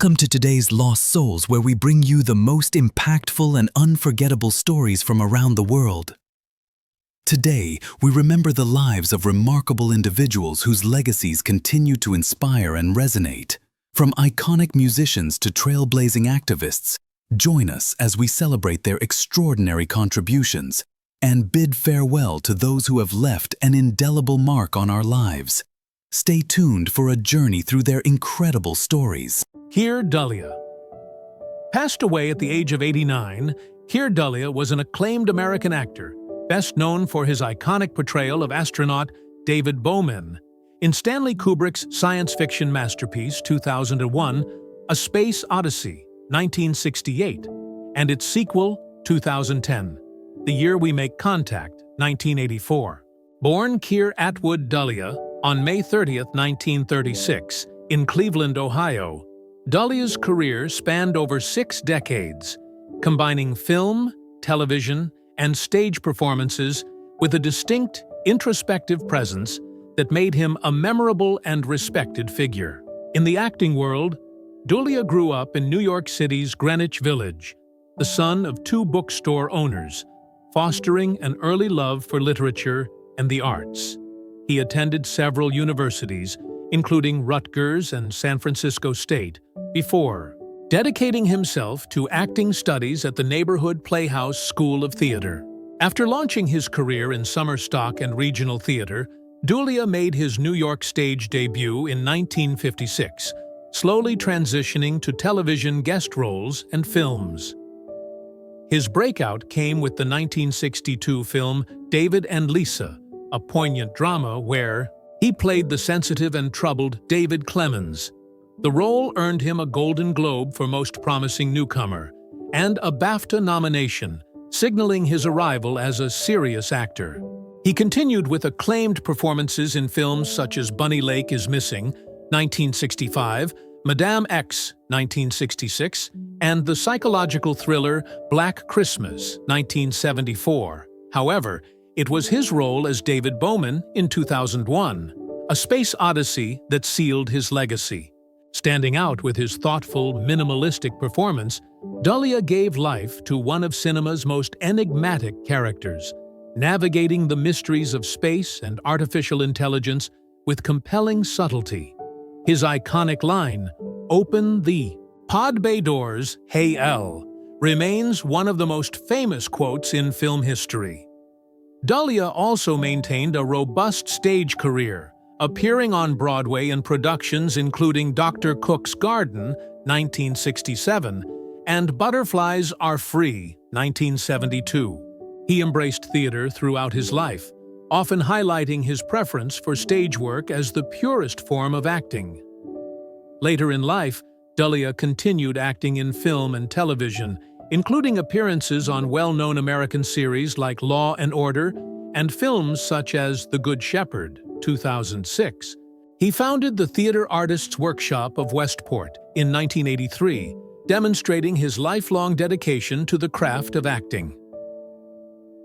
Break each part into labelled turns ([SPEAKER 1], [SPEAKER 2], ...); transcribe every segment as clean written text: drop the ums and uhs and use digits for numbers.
[SPEAKER 1] Welcome to today's Lost Souls, where we bring you the most impactful and unforgettable stories from around the world. Today, we remember the lives of remarkable individuals whose legacies continue to inspire and resonate. From iconic musicians to trailblazing activists, join us as we celebrate their extraordinary contributions and bid farewell to those who have left an indelible mark on our lives. Stay tuned for a journey through their incredible stories.
[SPEAKER 2] Keir Dullea. Passed away at the age of 89, Keir Dullea was an acclaimed American actor, best known for his iconic portrayal of astronaut Dave Bowman in Stanley Kubrick's science fiction masterpiece 2001, A Space Odyssey, 1968, and its sequel, 2010, The Year We Make Contact, 1984. Born Keir Atwood Dullea on May 30, 1936, in Cleveland, Ohio, Dullea's career spanned over 6 decades, combining film, television, and stage performances with a distinct, introspective presence that made him a memorable and respected figure. In the acting world, Dullea grew up in New York City's Greenwich Village, the son of 2 bookstore owners, fostering an early love for literature and the arts. He attended several universities, including Rutgers and San Francisco State, before dedicating himself to acting studies at the neighborhood Playhouse School of Theater. After launching his career in summer stock and regional theater, Dullea made his New York stage debut in 1956, slowly transitioning to television guest roles and films. His breakout came with the 1962 film David and Lisa, a poignant drama where he played the sensitive and troubled David Clemens. The role earned him a Golden Globe for Most Promising Newcomer and a BAFTA nomination, signaling his arrival as a serious actor. He continued with acclaimed performances in films such as Bunny Lake is Missing, 1965, Madame X, 1966, and the psychological thriller Black Christmas, 1974. However, it was his role as Dave Bowman in 2001, A Space Odyssey, that sealed his legacy. Standing out with his thoughtful, minimalistic performance, Dullea gave life to one of cinema's most enigmatic characters, navigating the mysteries of space and artificial intelligence with compelling subtlety. His iconic line, "Open the pod bay doors, hey L," remains one of the most famous quotes in film history. Dullea also maintained a robust stage career, appearing on Broadway in productions including Dr. Cook's Garden, 1967, and Butterflies Are Free, 1972. He embraced theater throughout his life, often highlighting his preference for stage work as the purest form of acting. Later in life, Dullea continued acting in film and television, including appearances on well-known American series like Law and Order and films such as The Good Shepherd, 2006. He founded the Theater Artists Workshop of Westport in 1983, demonstrating his lifelong dedication to the craft of acting.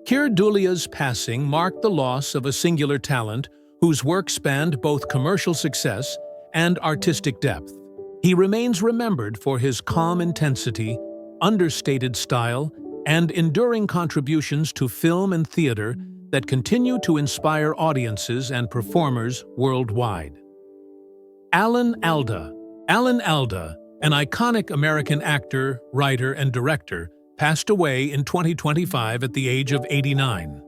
[SPEAKER 2] Keir Dullea's passing marked the loss of a singular talent whose work spanned both commercial success and artistic depth. He remains remembered for his calm intensity, understated style, and enduring contributions to film and theater that continue to inspire audiences and performers worldwide. Alan Alda. Alan Alda, an iconic American actor, writer, and director, passed away in 2025 at the age of 89.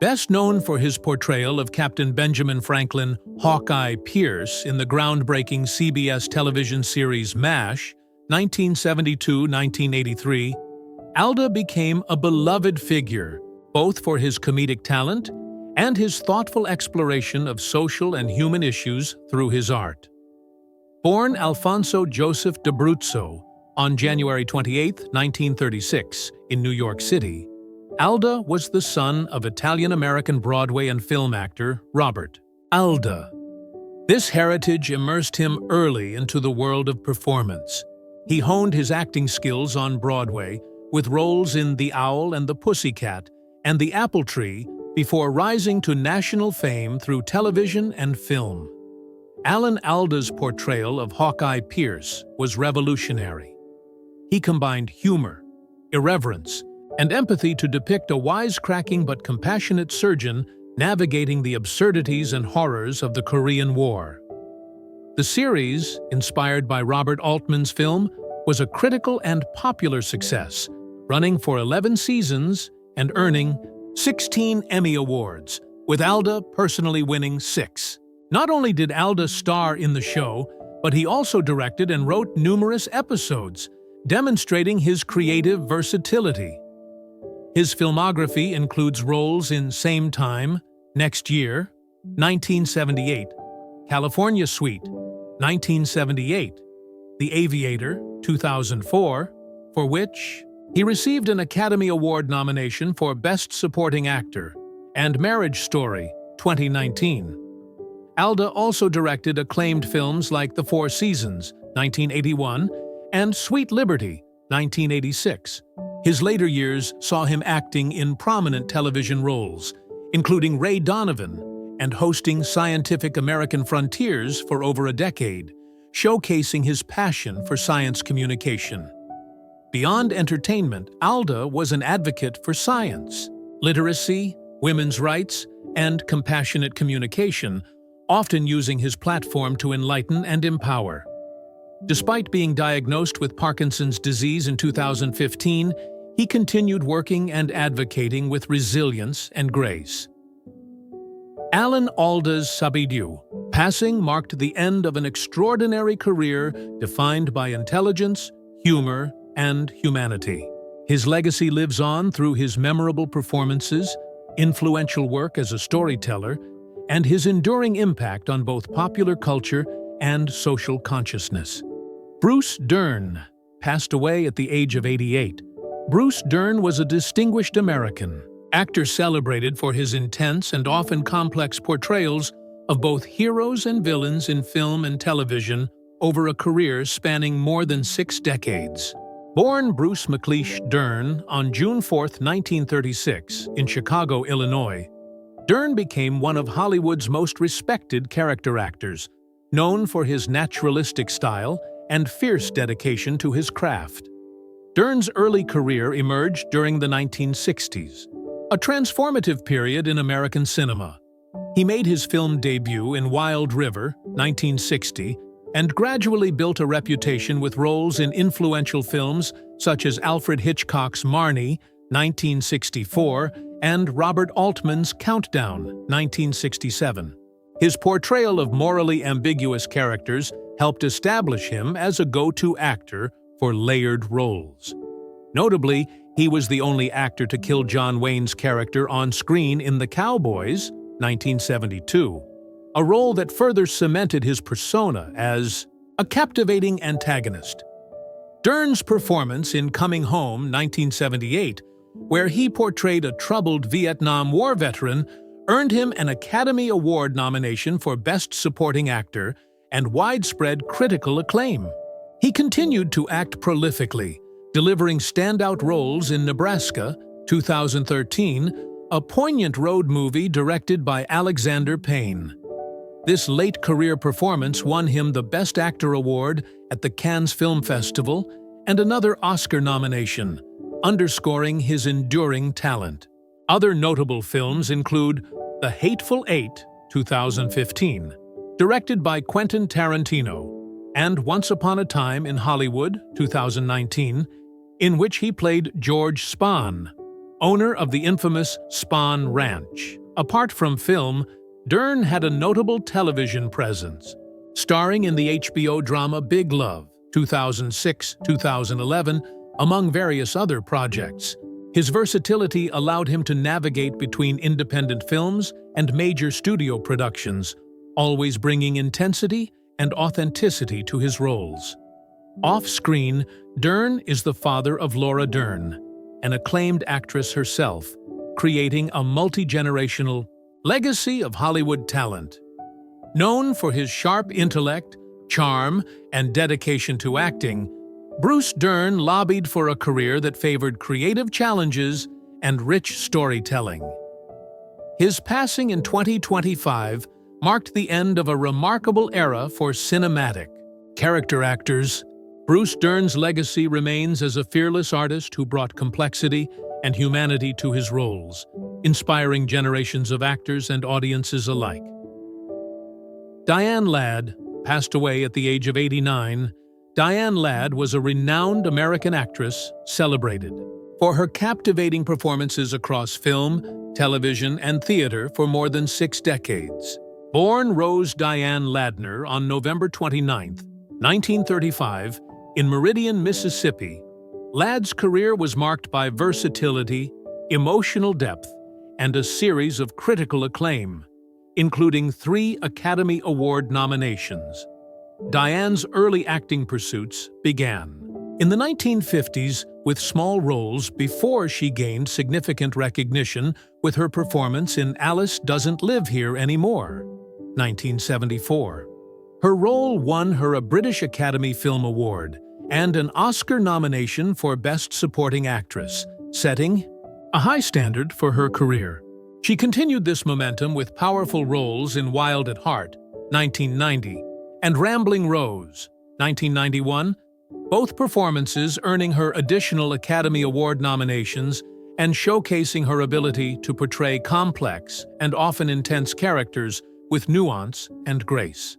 [SPEAKER 2] Best known for his portrayal of Captain Benjamin Franklin Hawkeye Pierce in the groundbreaking CBS television series MASH, 1972-1983, Alda became a beloved figure, both for his comedic talent and his thoughtful exploration of social and human issues through his art. Born Alfonso Joseph d'Abruzzo on January 28, 1936, in New York City, Alda was the son of Italian-American Broadway and film actor Robert Alda. This heritage immersed him early into the world of performance. He honed his acting skills on Broadway with roles in The Owl and the Pussycat and The Apple Tree before rising to national fame through television and film. Alan Alda's portrayal of Hawkeye Pierce was revolutionary. He combined humor, irreverence, and empathy to depict a wisecracking but compassionate surgeon navigating the absurdities and horrors of the Korean War. The series, inspired by Robert Altman's film, was a critical and popular success, running for 11 seasons and earning 16 Emmy Awards, with Alda personally winning 6. Not only did Alda star in the show, but he also directed and wrote numerous episodes, demonstrating his creative versatility. His filmography includes roles in Same Time, Next Year, 1978, California Suite, 1978, The Aviator, 2004, for which he received an Academy Award nomination for Best Supporting Actor, and Marriage Story, 2019. Alda also directed acclaimed films like The Four Seasons, 1981, and Sweet Liberty, 1986. His later years saw him acting in prominent television roles, including Ray Donovan, and hosting Scientific American Frontiers for over a decade, showcasing his passion for science communication. Beyond entertainment, Alda was an advocate for science, literacy, women's rights, and compassionate communication, often using his platform to enlighten and empower. Despite being diagnosed with Parkinson's disease in 2015, he continued working and advocating with resilience and grace. Alan Alda's Sabidu passing marked the end of an extraordinary career defined by intelligence, humor, and humanity. His legacy lives on through his memorable performances, influential work as a storyteller, and his enduring impact on both popular culture and social consciousness. Bruce Dern passed away at the age of 88. Bruce Dern was a distinguished American actor celebrated for his intense and often complex portrayals of both heroes and villains in film and television over a career spanning more than 6 decades. Born Bruce McLeish Dern on June 4, 1936, in Chicago, Illinois, Dern became one of Hollywood's most respected character actors, known for his naturalistic style and fierce dedication to his craft. Dern's early career emerged during the 1960s, a transformative period in American cinema. He made his film debut in Wild River, 1960, and gradually built a reputation with roles in influential films such as Alfred Hitchcock's Marnie, 1964, and Robert Altman's Countdown, 1967. His portrayal of morally ambiguous characters helped establish him as a go-to actor for layered roles. Notably, he was the only actor to kill John Wayne's character on screen in The Cowboys, 1972, a role that further cemented his persona as a captivating antagonist. Dern's performance in Coming Home, 1978, where he portrayed a troubled Vietnam War veteran, earned him an Academy Award nomination for Best Supporting Actor and widespread critical acclaim. He continued to act prolifically, delivering standout roles in Nebraska, 2013, a poignant road movie directed by Alexander Payne. This late career performance won him the Best Actor award at the Cannes Film Festival and another Oscar nomination, underscoring his enduring talent. Other notable films include The Hateful Eight, 2015, directed by Quentin Tarantino, and Once Upon a Time in Hollywood, 2019, in which he played George Spahn, owner of the infamous Spahn Ranch. Apart from film, Dern had a notable television presence, starring in the HBO drama Big Love, 2006-2011, among various other projects. His versatility allowed him to navigate between independent films and major studio productions, always bringing intensity and authenticity to his roles. Off-screen, Dern is the father of Laura Dern, an acclaimed actress herself, creating a multi-generational legacy of Hollywood talent. Known for his sharp intellect, charm, and dedication to acting, Bruce Dern lobbied for a career that favored creative challenges and rich storytelling. His passing in 2025 marked the end of a remarkable era for cinematic character actors. Bruce Dern's legacy remains as a fearless artist who brought complexity and humanity to his roles, inspiring generations of actors and audiences alike. Diane Ladd passed away at the age of 89. Diane Ladd was a renowned American actress celebrated for her captivating performances across film, television, and theater for more than 6 decades. Born Rose Diane Ladner on November 29, 1935, in Meridian, Mississippi, Ladd's career was marked by versatility, emotional depth, and a series of critical acclaim, including 3 Academy Award nominations. Diane's early acting pursuits began in the 1950s with small roles before she gained significant recognition with her performance in Alice Doesn't Live Here Anymore, 1974. Her role won her a British Academy Film Award and an Oscar nomination for Best Supporting Actress, setting a high standard for her career. She continued this momentum with powerful roles in Wild at Heart, 1990, and Rambling Rose, 1991, both performances earning her additional Academy Award nominations and showcasing her ability to portray complex and often intense characters with nuance and grace.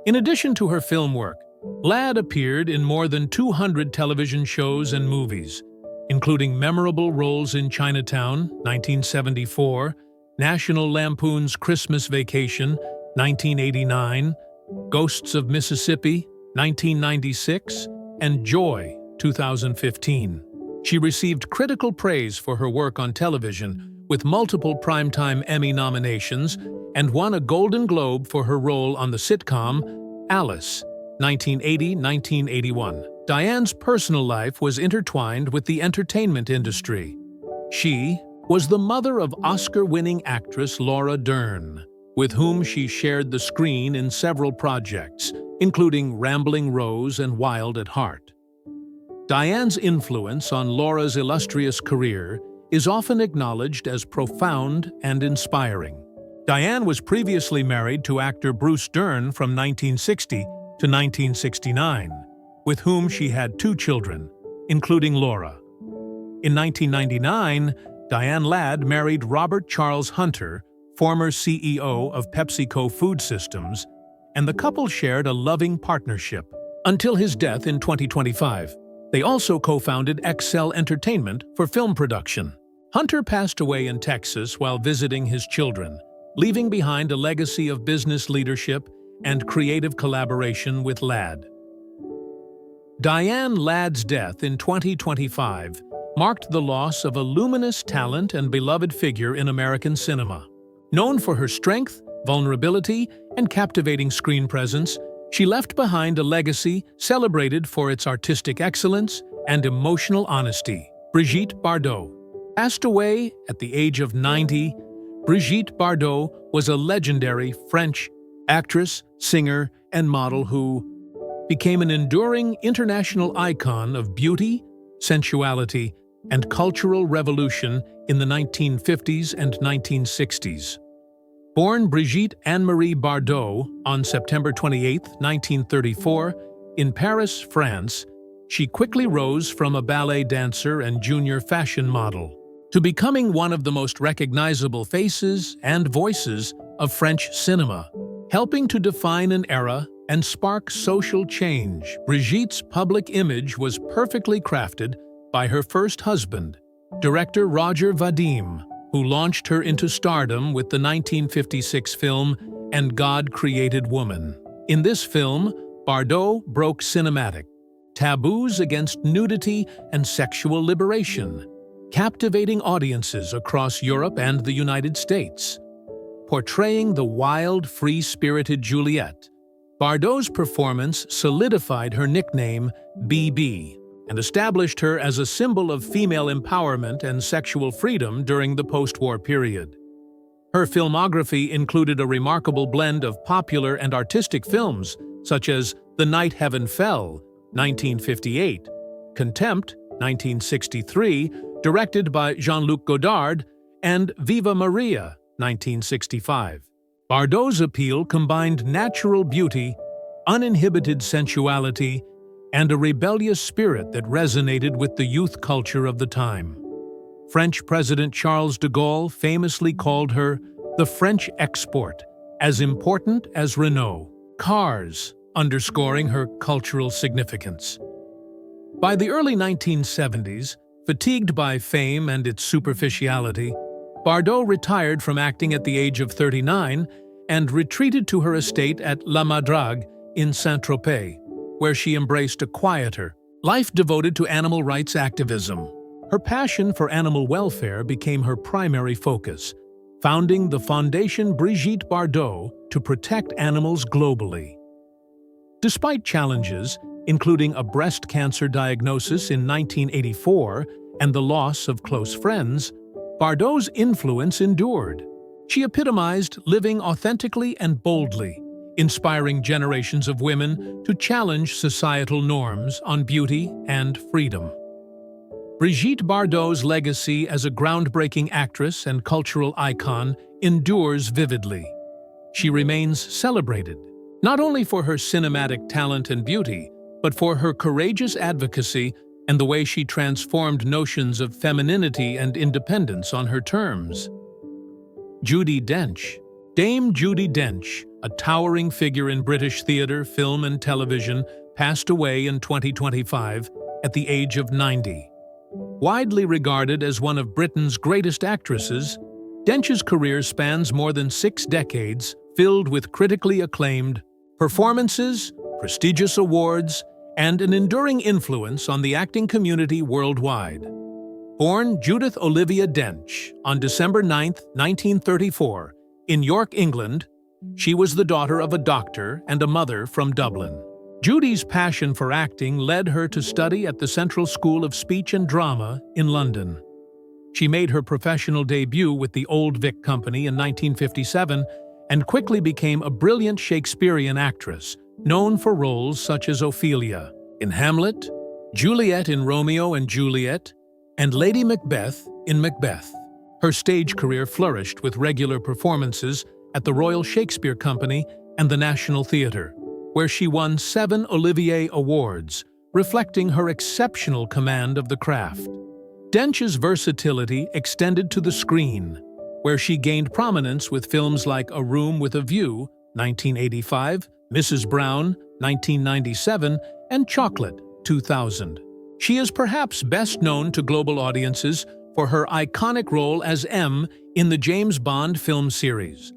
[SPEAKER 2] In addition to her film work, Ladd appeared in more than 200 television shows and movies, including memorable roles in Chinatown, 1974, National Lampoon's Christmas Vacation, 1989, Ghosts of Mississippi, 1996, and Joy, 2015. She received critical praise for her work on television, with multiple Primetime Emmy nominations, and won a Golden Globe for her role on the sitcom Alice, 1980-1981. Diane's personal life was intertwined with the entertainment industry. She was the mother of Oscar-winning actress Laura Dern, with whom she shared the screen in several projects, including Rambling Rose and Wild at Heart. Diane's influence on Laura's illustrious career is often acknowledged as profound and inspiring. Diane was previously married to actor Bruce Dern from 1960 to 1969, with whom she had 2 children, including Laura. In 1999, Diane Ladd married Robert Charles Hunter, former CEO of PepsiCo Food Systems, and the couple shared a loving partnership until his death in 2025. They also co-founded Excel Entertainment for film production. Hunter passed away in Texas while visiting his children, leaving behind a legacy of business leadership and creative collaboration with Ladd. Diane Ladd's death in 2025 marked the loss of a luminous talent and beloved figure in American cinema. Known for her strength, vulnerability, and captivating screen presence, she left behind a legacy celebrated for its artistic excellence and emotional honesty. Brigitte Bardot passed away at the age of 90. Brigitte Bardot was a legendary French actress, singer, and model who became an enduring international icon of beauty, sensuality, and cultural revolution in the 1950s and 1960s. Born Brigitte Anne-Marie Bardot on September 28, 1934, in Paris, France, she quickly rose from a ballet dancer and junior fashion model to becoming one of the most recognizable faces and voices of French cinema, helping to define an era and spark social change. Brigitte's public image was perfectly crafted by her first husband, director Roger Vadim, who launched her into stardom with the 1956 film And God Created Woman. In this film, Bardot broke cinematic taboos against nudity and sexual liberation, captivating audiences across Europe and the United States. Portraying the wild, free-spirited Juliet, Bardot's performance solidified her nickname BB and established her as a symbol of female empowerment and sexual freedom during the post-war period. Her filmography included a remarkable blend of popular and artistic films, such as The Night Heaven Fell, 1958, Contempt, 1963, directed by Jean-Luc Godard, and Viva Maria, 1965. Bardot's appeal combined natural beauty, uninhibited sensuality, and a rebellious spirit that resonated with the youth culture of the time. French President Charles de Gaulle famously called her the French export, as important as Renault cars, underscoring her cultural significance. By the early 1970s, fatigued by fame and its superficiality, Bardot retired from acting at the age of 39 and retreated to her estate at La Madrague in Saint-Tropez, where she embraced a quieter life devoted to animal rights activism. Her passion for animal welfare became her primary focus, founding the Fondation Brigitte Bardot to protect animals globally. Despite challenges, including a breast cancer diagnosis in 1984 and the loss of close friends, Bardot's influence endured. She epitomized living authentically and boldly, inspiring generations of women to challenge societal norms on beauty and freedom. Brigitte Bardot's legacy as a groundbreaking actress and cultural icon endures vividly. She remains celebrated, not only for her cinematic talent and beauty, but for her courageous advocacy and the way she transformed notions of femininity and independence on her terms. Judi Dench. Dame Judi Dench, a towering figure in British theatre, film and television, passed away in 2025 at the age of 90. Widely regarded as one of Britain's greatest actresses, Dench's career spans more than 6 decades, filled with critically acclaimed performances, prestigious awards, and an enduring influence on the acting community worldwide. Born Judith Olivia Dench on December 9, 1934, in York, England, she was the daughter of a doctor and a mother from Dublin. Judi's passion for acting led her to study at the Central School of Speech and Drama in London. She made her professional debut with the Old Vic Company in 1957 and quickly became a brilliant Shakespearean actress, known for roles such as Ophelia in Hamlet, Juliet in Romeo and Juliet, and Lady Macbeth in Macbeth. Her stage career flourished with regular performances at the Royal Shakespeare Company and the National Theatre, where she won 7 Olivier Awards, reflecting her exceptional command of the craft. Dench's versatility extended to the screen, where she gained prominence with films like A Room with a View, 1985, Mrs. Brown, 1997, and Chocolate, 2000. She is perhaps best known to global audiences for her iconic role as M in the James Bond film series,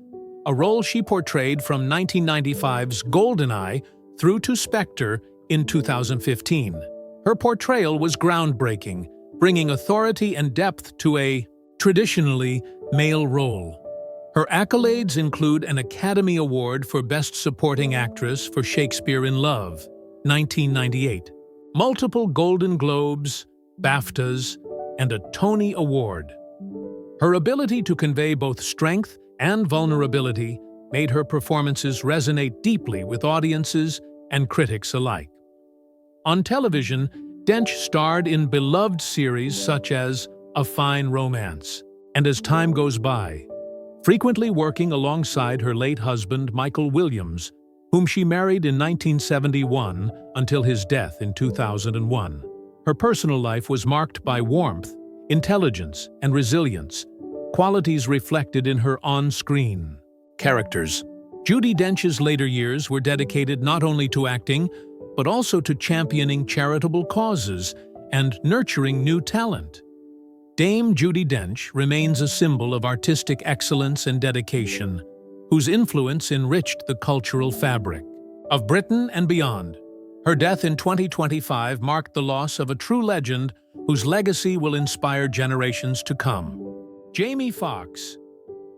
[SPEAKER 2] a role she portrayed from 1995's GoldenEye through to Spectre in 2015. Her portrayal was groundbreaking, bringing authority and depth to a traditionally male role. Her accolades include an Academy Award for Best Supporting Actress for Shakespeare in Love, 1998, multiple Golden Globes, BAFTAs, and a Tony Award. Her ability to convey both strength and vulnerability made her performances resonate deeply with audiences and critics alike. On television, Dench starred in beloved series such as A Fine Romance, and As Time Goes By, frequently working alongside her late husband Michael Williams, whom she married in 1971 until his death in 2001. Her personal life was marked by warmth, intelligence, and resilience, qualities reflected in her on-screen characters. Judi Dench's later years were dedicated not only to acting, but also to championing charitable causes and nurturing new talent. Dame Judi Dench remains a symbol of artistic excellence and dedication, whose influence enriched the cultural fabric of Britain and beyond. Her death in 2025 marked the loss of a true legend whose legacy will inspire generations to come. Jamie Foxx.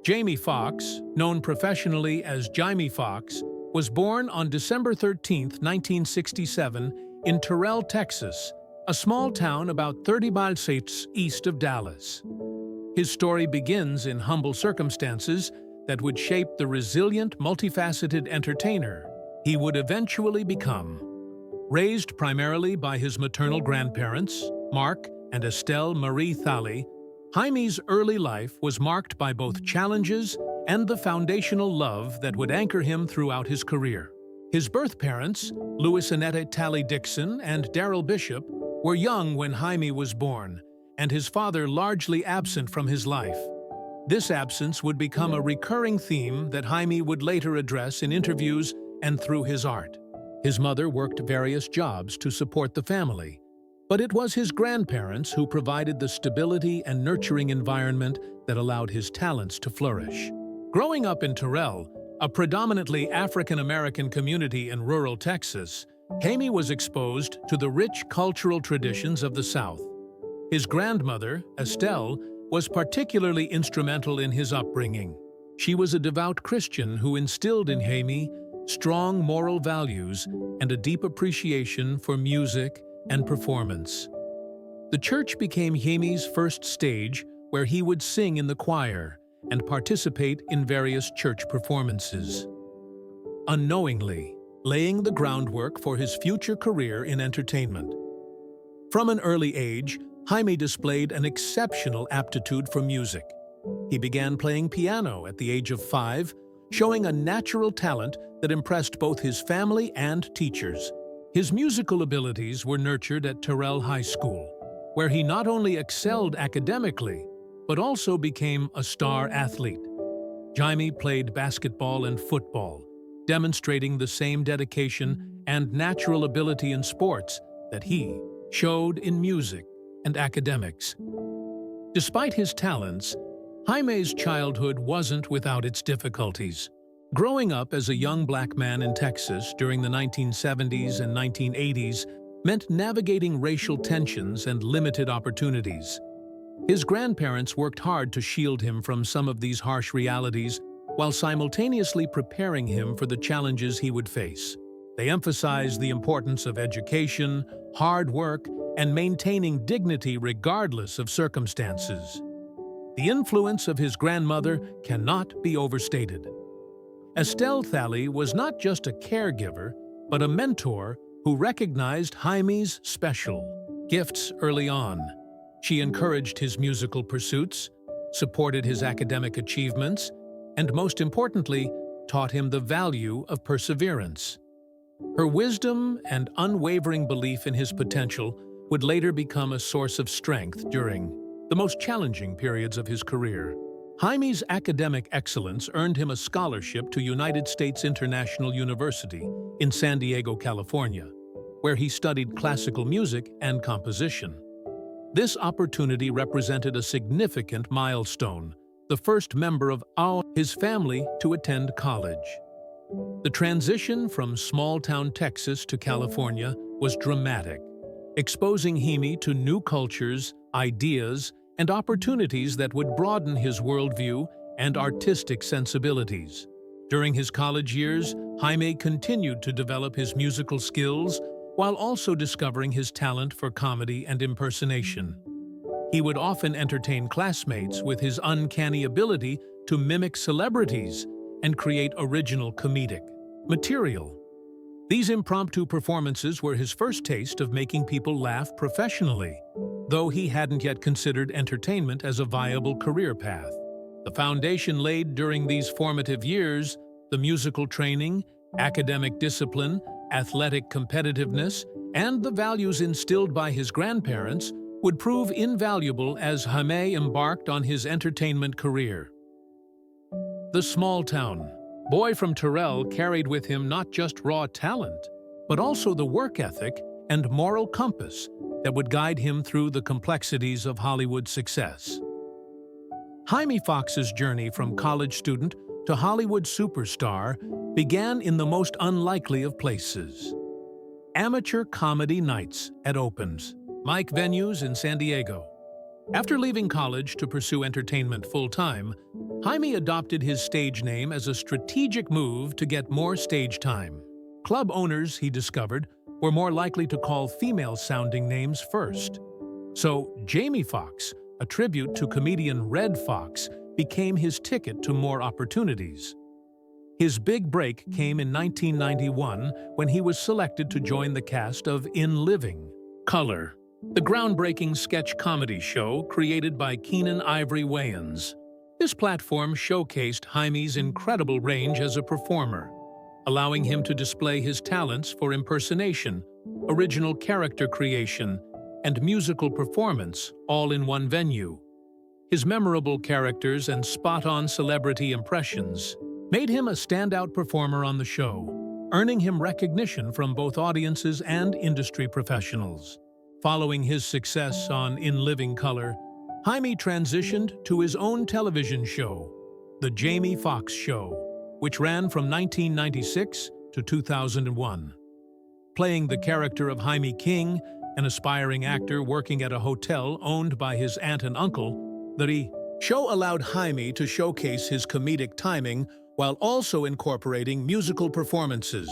[SPEAKER 2] Jamie Foxx, known professionally as Jamie Foxx, was born on December 13, 1967, in Terrell, Texas, a small town about 30 miles east of Dallas. His story begins in humble circumstances that would shape the resilient, multifaceted entertainer he would eventually become. Raised primarily by his maternal grandparents, Mark and Estelle Marie Thally, Jaime's early life was marked by both challenges and the foundational love that would anchor him throughout his career. His birth parents, Louis Annette Tally Dixon and Darrell Bishop, were young when Jaime was born, and his father largely absent from his life. This absence would become a recurring theme that Jaime would later address in interviews and through his art. His mother worked various jobs to support the family, but it was his grandparents who provided the stability and nurturing environment that allowed his talents to flourish. Growing up in Terrell, a predominantly African-American community in rural Texas, Jaime was exposed to the rich cultural traditions of the South. His grandmother, Estelle, was particularly instrumental in his upbringing. She was a devout Christian who instilled in Jaime strong moral values and a deep appreciation for music and performance. The church became Jaime's first stage where he would sing in the choir and participate in various church performances, unknowingly laying the groundwork for his future career in entertainment. From an early age, Jaime displayed an exceptional aptitude for music. He began playing piano at the age of 5, showing a natural talent that impressed both his family and teachers. His musical abilities were nurtured at Terrell High School, where he not only excelled academically, but also became a star athlete. Jaime played basketball and football, demonstrating the same dedication and natural ability in sports that he showed in music and academics. Despite his talents, Jaime's childhood wasn't without its difficulties. Growing up as a young black man in Texas during the 1970s and 1980s meant navigating racial tensions and limited opportunities. His grandparents worked hard to shield him from some of these harsh realities while simultaneously preparing him for the challenges he would face. They emphasized the importance of education, hard work, and maintaining dignity regardless of circumstances. The influence of his grandmother cannot be overstated. Estelle Thally was not just a caregiver, but a mentor who recognized Jaime's special gifts early on. She encouraged his musical pursuits, supported his academic achievements, and most importantly, taught him the value of perseverance. Her wisdom and unwavering belief in his potential would later become a source of strength during the most challenging periods of his career. Jaime's academic excellence earned him a scholarship to United States International University in San Diego, California, where he studied classical music and composition. This opportunity represented a significant milestone, the first member of his family to attend college. The transition from small-town Texas to California was dramatic, exposing Jaime to new cultures, ideas, and opportunities that would broaden his worldview and artistic sensibilities. During his college years, Jaime continued to develop his musical skills while also discovering his talent for comedy and impersonation. He would often entertain classmates with his uncanny ability to mimic celebrities and create original comedic material. These impromptu performances were his first taste of making people laugh professionally, though he hadn't yet considered entertainment as a viable career path. The foundation laid during these formative years, the musical training, academic discipline, athletic competitiveness, and the values instilled by his grandparents would prove invaluable as Jaime embarked on his entertainment career. The small-town boy from Terrell carried with him not just raw talent, but also the work ethic and moral compass that would guide him through the complexities of Hollywood success. Jaime Foxx's journey from college student to Hollywood superstar began in the most unlikely of places. Amateur comedy nights at Opens, mic venues in San Diego. After leaving college to pursue entertainment full-time, Jaime adopted his stage name as a strategic move to get more stage time. Club owners, he discovered, were more likely to call female-sounding names first. So, Jamie Foxx, a tribute to comedian Redd Foxx, became his ticket to more opportunities. His big break came in 1991 when he was selected to join the cast of In Living Color, the groundbreaking sketch comedy show created by Keenan Ivory Wayans. This platform showcased Jaime's incredible range as a performer, allowing him to display his talents for impersonation, original character creation, and musical performance all in one venue. His memorable characters and spot-on celebrity impressions made him a standout performer on the show, earning him recognition from both audiences and industry professionals. Following his success on In Living Color, Jaime transitioned to his own television show, The Jamie Foxx Show, which ran from 1996 to 2001. Playing the character of Jaime King, an aspiring actor working at a hotel owned by his aunt and uncle, the show allowed Jaime to showcase his comedic timing while also incorporating musical performances.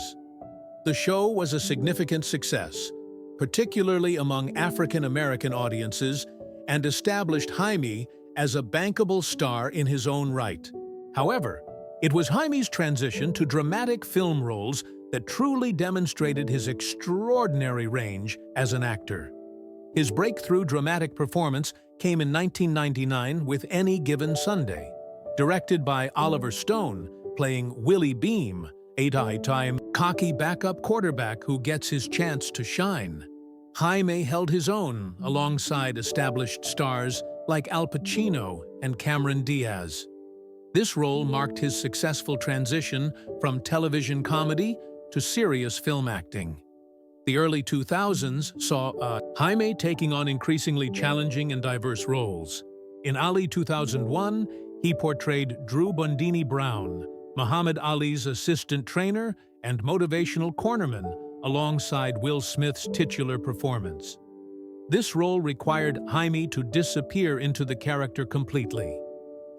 [SPEAKER 2] The show was a significant success, particularly among African-American audiences, and established Jaime as a bankable star in his own right. However, it was Jaime's transition to dramatic film roles that truly demonstrated his extraordinary range as an actor. His breakthrough dramatic performance came in 1999 with Any Given Sunday, directed by Oliver Stone, playing Willie Beam, a time cocky backup quarterback who gets his chance to shine. Jaime held his own alongside established stars like Al Pacino and Cameron Diaz. This role marked his successful transition from television comedy to serious film acting. The early 2000s saw Jaime taking on increasingly challenging and diverse roles. In Ali 2001, he portrayed Drew Bundini Brown, Muhammad Ali's assistant trainer and motivational cornerman, alongside Will Smith's titular performance. This role required Jaime to disappear into the character completely,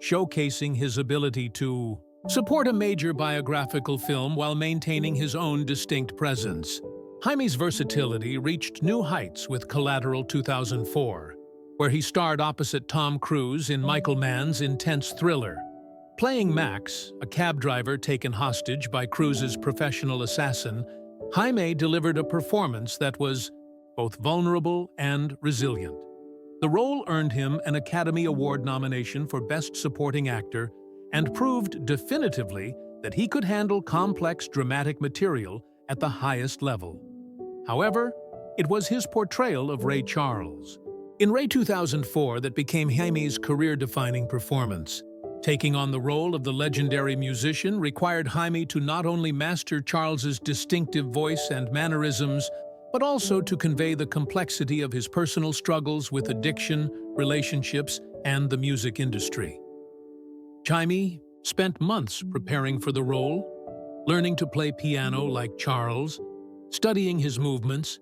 [SPEAKER 2] showcasing his ability to support a major biographical film while maintaining his own distinct presence. Jaime's versatility reached new heights with Collateral 2004, where he starred opposite Tom Cruise in Michael Mann's intense thriller. Playing Max, a cab driver taken hostage by Cruise's professional assassin, Jaime delivered a performance that was both vulnerable and resilient. The role earned him an Academy Award nomination for Best Supporting Actor and proved definitively that he could handle complex dramatic material at the highest level. However, it was his portrayal of Ray Charles in Ray 2004 that became Jaime's career-defining performance. Taking on the role of the legendary musician required Jaime to not only master Charles's distinctive voice and mannerisms, but also to convey the complexity of his personal struggles with addiction, relationships, and the music industry. Jaime spent months preparing for the role, learning to play piano like Charles, studying his movements,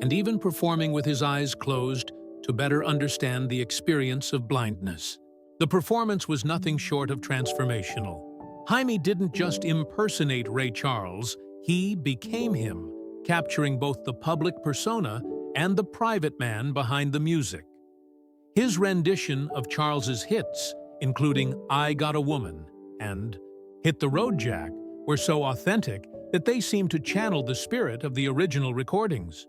[SPEAKER 2] and even performing with his eyes closed to better understand the experience of blindness. The performance was nothing short of transformational. Jaime didn't just impersonate Ray Charles, he became him, capturing both the public persona and the private man behind the music. His rendition of Charles's hits, including I Got a Woman and Hit the Road Jack, were so authentic that they seemed to channel the spirit of the original recordings.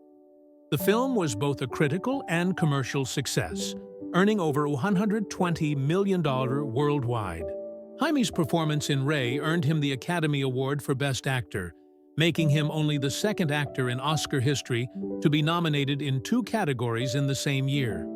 [SPEAKER 2] The film was both a critical and commercial success, earning over $120 million worldwide. Jaime's performance in Ray earned him the Academy Award for Best Actor, making him only the second actor in Oscar history to be nominated in 2 categories in the same year.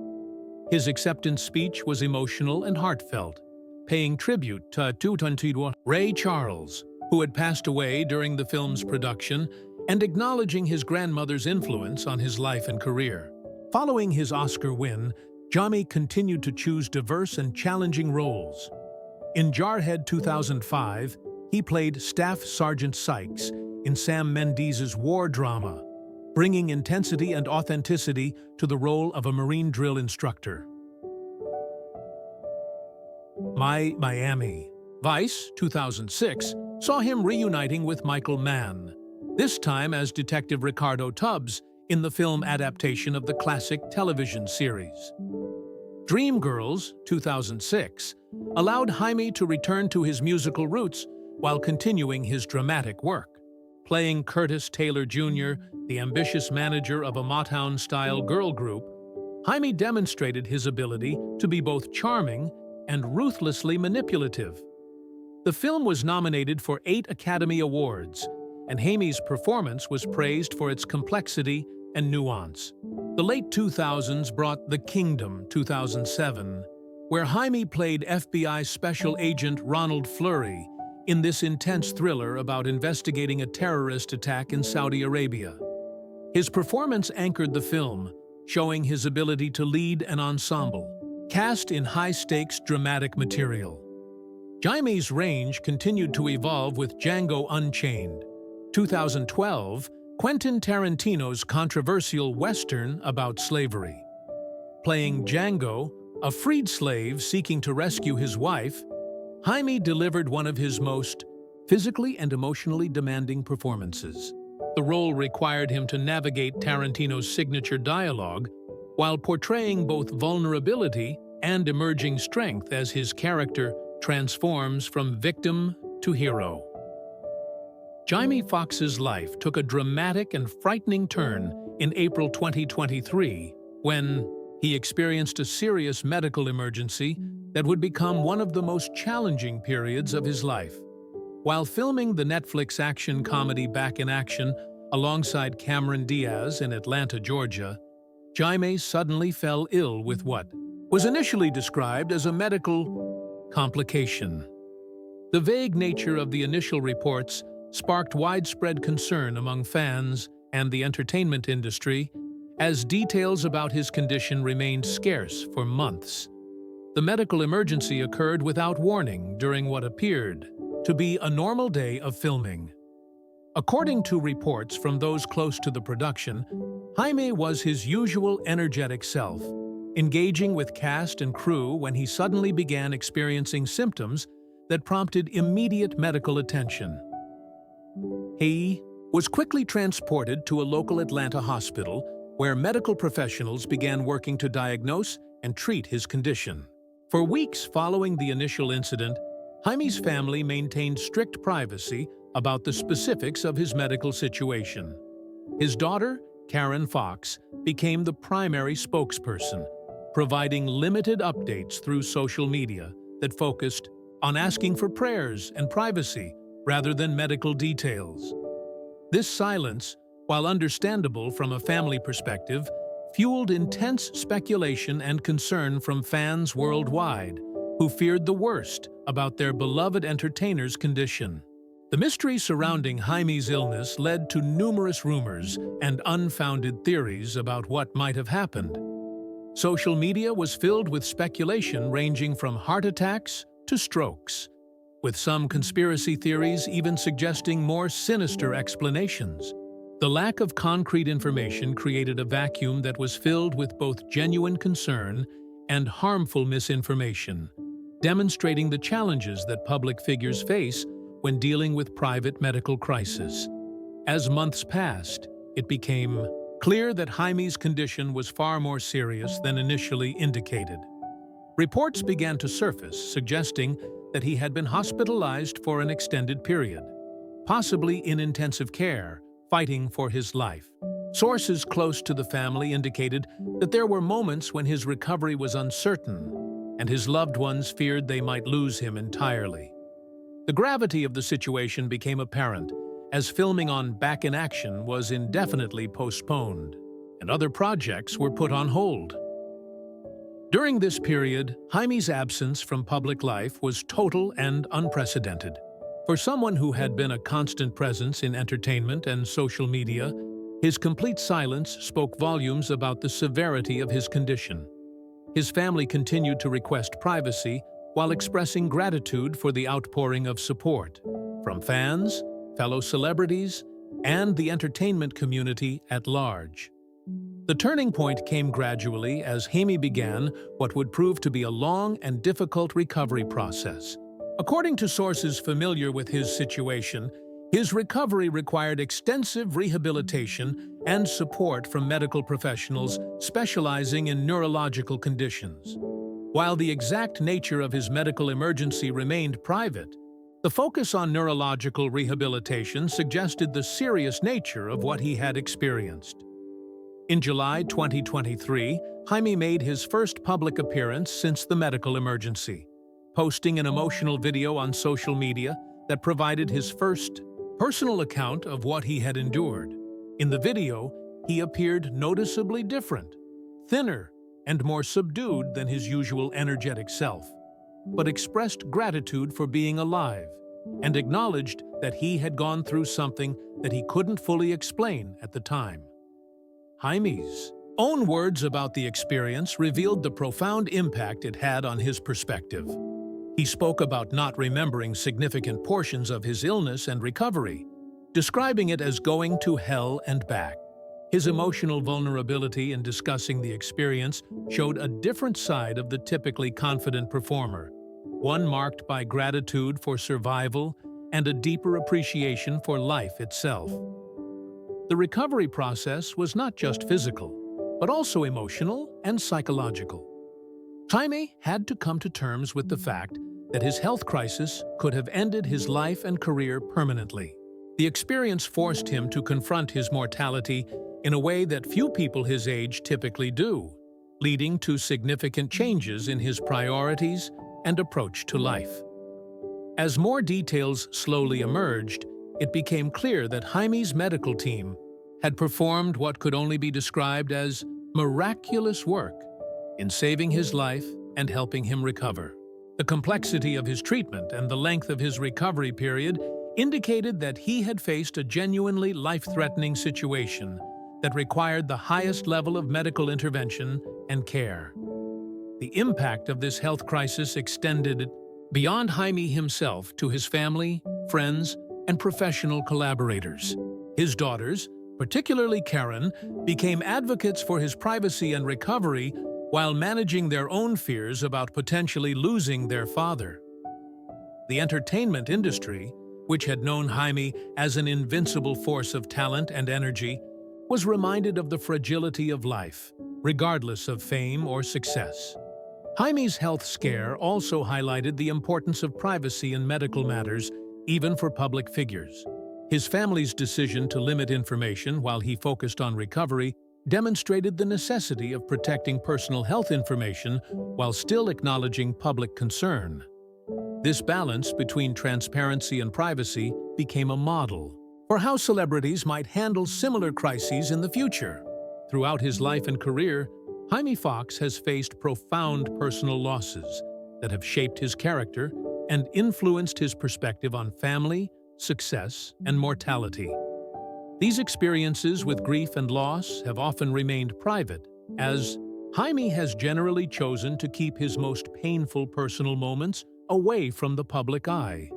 [SPEAKER 2] His acceptance speech was emotional and heartfelt, paying tribute to Ray Charles, who had passed away during the film's production, and acknowledging his grandmother's influence on his life and career. Following his Oscar win, Jaime continued to choose diverse and challenging roles. In Jarhead 2005, he played Staff Sergeant Sykes in Sam Mendes's war drama, bringing intensity and authenticity to the role of a Marine drill instructor. My Miami. Vice 2006 saw him reuniting with Michael Mann, this time as Detective Ricardo Tubbs in the film adaptation of the classic television series. Dreamgirls 2006 allowed Jaime to return to his musical roots while continuing his dramatic work. Playing Curtis Taylor Jr., the ambitious manager of a Motown-style girl group, Jaime demonstrated his ability to be both charming and ruthlessly manipulative. The film was nominated for 8 Academy Awards, and Hamy's performance was praised for its complexity and nuance. The late 2000s brought The Kingdom, 2007, where Hamy played FBI Special Agent Ronald Fleury in this intense thriller about investigating a terrorist attack in Saudi Arabia. His performance anchored the film, showing his ability to lead an ensemble, cast in high-stakes dramatic material. Hamy's range continued to evolve with Django Unchained, 2012, Quentin Tarantino's controversial Western about slavery. Playing Django, a freed slave seeking to rescue his wife, Hamy delivered one of his most physically and emotionally demanding performances. The role required him to navigate Tarantino's signature dialogue while portraying both vulnerability and emerging strength as his character transforms from victim to hero. Jamie Foxx's life took a dramatic and frightening turn in April 2023 when he experienced a serious medical emergency that would become one of the most challenging periods of his life. While filming the Netflix action comedy Back in Action alongside Cameron Diaz in Atlanta, Georgia, Jamie suddenly fell ill with what was initially described as a medical complication. The vague nature of the initial reports sparked widespread concern among fans and the entertainment industry, as details about his condition remained scarce for months. The medical emergency occurred without warning during what appeared to be a normal day of filming. According to reports from those close to the production, Hamy was his usual energetic self, engaging with cast and crew when he suddenly began experiencing symptoms that prompted immediate medical attention. He was quickly transported to a local Atlanta hospital where medical professionals began working to diagnose and treat his condition. For weeks following the initial incident, Hamy's family maintained strict privacy about the specifics of his medical situation. His daughter, Karen Foxx, became the primary spokesperson, providing limited updates through social media that focused on asking for prayers and privacy rather than medical details. This silence, while understandable from a family perspective, fueled intense speculation and concern from fans worldwide who feared the worst about their beloved entertainer's condition. The mystery surrounding Hamy's illness led to numerous rumors and unfounded theories about what might have happened. Social media was filled with speculation ranging from heart attacks to strokes, with some conspiracy theories even suggesting more sinister explanations. The lack of concrete information created a vacuum that was filled with both genuine concern and harmful misinformation, demonstrating the challenges that public figures face when dealing with private medical crises. As months passed, it became clear that Hamy's condition was far more serious than initially indicated. Reports began to surface suggesting that he had been hospitalized for an extended period, possibly in intensive care, fighting for his life. Sources close to the family indicated that there were moments when his recovery was uncertain, and his loved ones feared they might lose him entirely. The gravity of the situation became apparent as filming on Back in Action was indefinitely postponed, and other projects were put on hold. During this period, Hamy's absence from public life was total and unprecedented. For someone who had been a constant presence in entertainment and social media, his complete silence spoke volumes about the severity of his condition. His family continued to request privacy while expressing gratitude for the outpouring of support from fans, fellow celebrities, and the entertainment community at large. The turning point came gradually as Hamy began what would prove to be a long and difficult recovery process. According to sources familiar with his situation, his recovery required extensive rehabilitation and support from medical professionals specializing in neurological conditions. While the exact nature of his medical emergency remained private, the focus on neurological rehabilitation suggested the serious nature of what he had experienced. In July 2023, Hamy made his first public appearance since the medical emergency. posting an emotional video on social media that provided his first personal account of what he had endured. In the video, he appeared noticeably different, thinner, and more subdued than his usual energetic self, but expressed gratitude for being alive and acknowledged that he had gone through something that he couldn't fully explain at the time. Jaime's own words about the experience revealed the profound impact it had on his perspective. He spoke about not remembering significant portions of his illness and recovery, describing it as going to hell and back. His emotional vulnerability in discussing the experience showed a different side of the typically confident performer, one marked by gratitude for survival and a deeper appreciation for life itself. The recovery process was not just physical, but also emotional and psychological. Jaime had to come to terms with the fact that his health crisis could have ended his life and career permanently. The experience forced him to confront his mortality in a way that few people his age typically do, leading to significant changes in his priorities and approach to life. As more details slowly emerged, it became clear that Jaime's medical team had performed what could only be described as miraculous work in saving his life and helping him recover. The complexity of his treatment and the length of his recovery period indicated that he had faced a genuinely life-threatening situation that required the highest level of medical intervention and care. The impact of this health crisis extended beyond Jaime himself to his family, friends, and professional collaborators. His daughters, particularly Karen, became advocates for his privacy and recovery while managing their own fears about potentially losing their father. The entertainment industry, which had known Jaime as an invincible force of talent and energy, was reminded of the fragility of life, regardless of fame or success. Jaime's health scare also highlighted the importance of privacy in medical matters, even for public figures. His family's decision to limit information while he focused on recovery demonstrated the necessity of protecting personal health information while still acknowledging public concern. This balance between transparency and privacy became a model for how celebrities might handle similar crises in the future. Throughout his life and career, Jaime Foxx has faced profound personal losses that have shaped his character and influenced his perspective on family, success, and mortality. These experiences with grief and loss have often remained private, as Jaime has generally chosen to keep his most painful personal moments away from the public eye,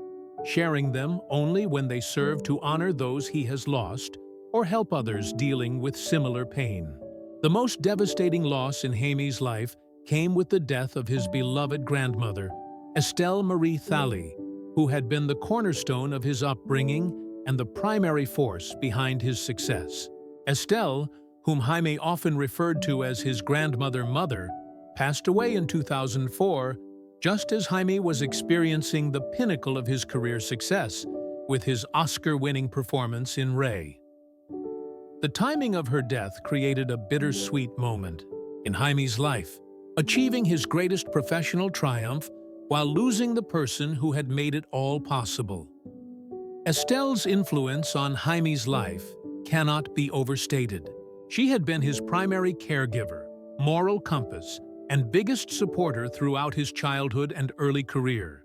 [SPEAKER 2] sharing them only when they serve to honor those he has lost or help others dealing with similar pain. The most devastating loss in Jaime's life came with the death of his beloved grandmother, Estelle Marie Thalie, who had been the cornerstone of his upbringing and the primary force behind his success. Estelle, whom Jaime often referred to as his grandmother-mother, passed away in 2004, just as Jaime was experiencing the pinnacle of his career success with his Oscar-winning performance in Ray. The timing of her death created a bittersweet moment in Jaime's life, achieving his greatest professional triumph while losing the person who had made it all possible. Estelle's influence on Jaime's life cannot be overstated. She had been his primary caregiver, moral compass, and biggest supporter throughout his childhood and early career.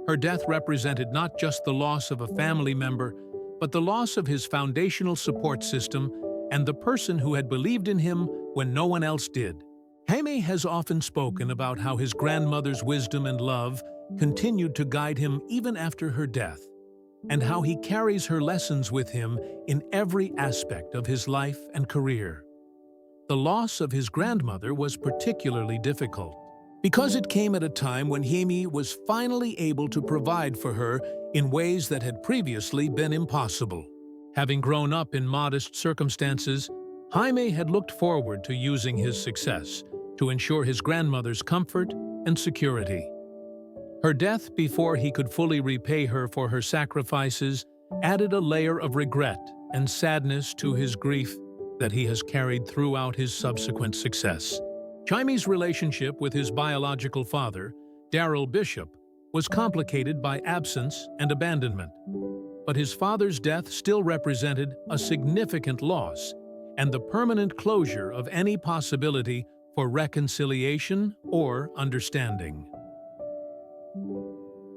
[SPEAKER 2] Her death represented not just the loss of a family member, but the loss of his foundational support system and the person who had believed in him when no one else did. Jaime has often spoken about how his grandmother's wisdom and love continued to guide him even after her death, and how he carries her lessons with him in every aspect of his life and career. The loss of his grandmother was particularly difficult, because it came at a time when Jaime was finally able to provide for her in ways that had previously been impossible. Having grown up in modest circumstances, Jaime had looked forward to using his success to ensure his grandmother's comfort and security. Her death before he could fully repay her for her sacrifices added a layer of regret and sadness to his grief that he has carried throughout his subsequent success. Jaime's relationship with his biological father Darrell Bishop, was complicated by absence and abandonment. But his father's death still represented a significant loss and the permanent closure of any possibility for reconciliation or understanding.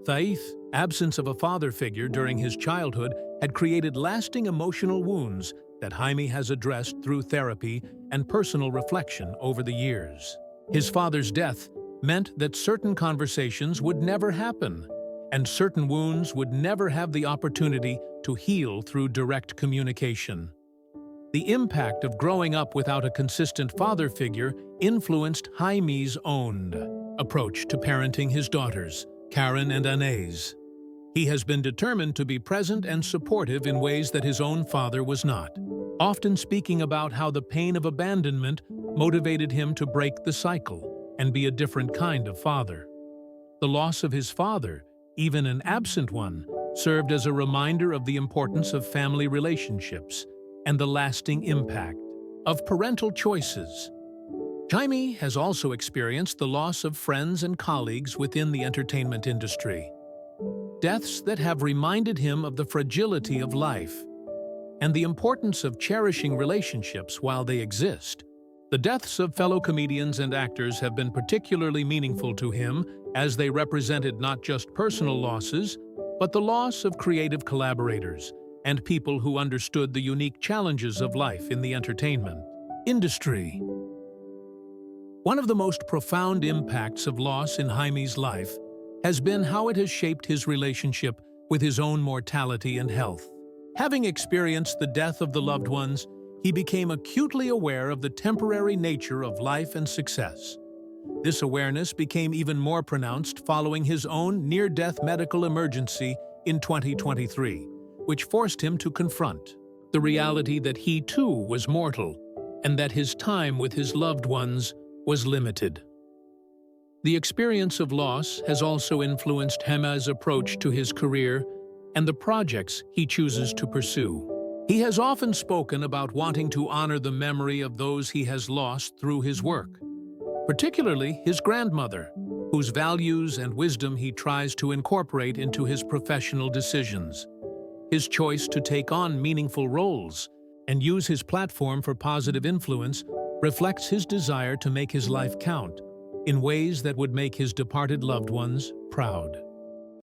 [SPEAKER 2] Thaith, absence of a father figure during his childhood, had created lasting emotional wounds that Jaime has addressed through therapy and personal reflection over the years. His father's death meant that certain conversations would never happen, and certain wounds would never have the opportunity to heal through direct communication. The impact of growing up without a consistent father figure influenced Jaime's own approach to parenting his daughters, Karen and Anais. He has been determined to be present and supportive in ways that his own father was not, often speaking about how the pain of abandonment motivated him to break the cycle and be a different kind of father. The loss of his father, even an absent one, served as a reminder of the importance of family relationships and the lasting impact of parental choices. Jaime has also experienced the loss of friends and colleagues within the entertainment industry. Deaths that have reminded him of the fragility of life and the importance of cherishing relationships while they exist. The deaths of fellow comedians and actors have been particularly meaningful to him, as they represented not just personal losses, but the loss of creative collaborators and people who understood the unique challenges of life in the entertainment industry. One of the most profound impacts of loss in Jaime's life has been how it has shaped his relationship with his own mortality and health. Having experienced the death of the loved ones, he became acutely aware of the temporary nature of life and success. This awareness became even more pronounced following his own near-death medical emergency in 2023, which forced him to confront the reality that he too was mortal and that his time with his loved ones was limited. The experience of loss has also influenced Jaime's approach to his career and the projects he chooses to pursue. He has often spoken about wanting to honor the memory of those he has lost through his work, particularly his grandmother, whose values and wisdom he tries to incorporate into his professional decisions. His choice to take on meaningful roles and use his platform for positive influence reflects his desire to make his life count in ways that would make his departed loved ones proud.